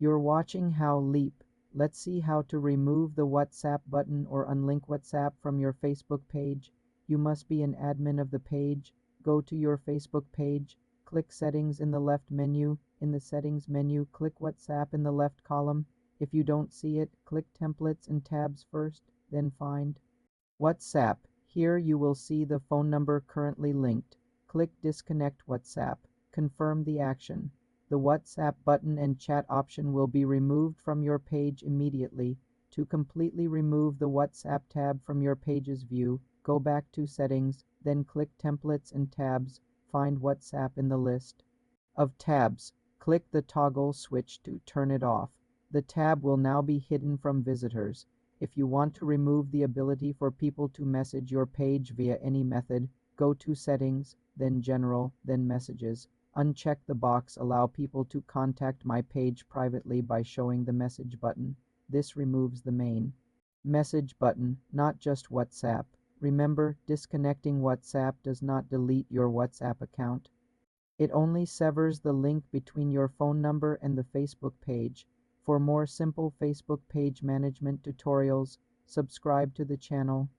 You're watching How Leap. Let's see how to remove the WhatsApp button or unlink WhatsApp from your Facebook page. You must be an admin of the page. Go to your Facebook page, click Settings in the left menu. In the Settings menu, click WhatsApp in the left column. If you don't see it, click Templates and Tabs first, then Find WhatsApp. Here you will see the phone number currently linked. Click Disconnect WhatsApp. Confirm the action. The WhatsApp button and chat option will be removed from your page immediately. To completely remove the WhatsApp tab from your page's view, go back to Settings, then click Templates and Tabs. Find WhatsApp in the list of tabs. Click the toggle switch to turn it off. The tab will now be hidden from visitors. If you want to remove the ability for people to message your page via any method, go to Settings, then General, then Messages. Uncheck the box Allow people to contact my page privately by showing the message button. This removes the main message button, not just WhatsApp. Remember, disconnecting WhatsApp does not delete your WhatsApp account. It only severs the link between your phone number and the Facebook page. For more simple Facebook page management tutorials, subscribe to the channel.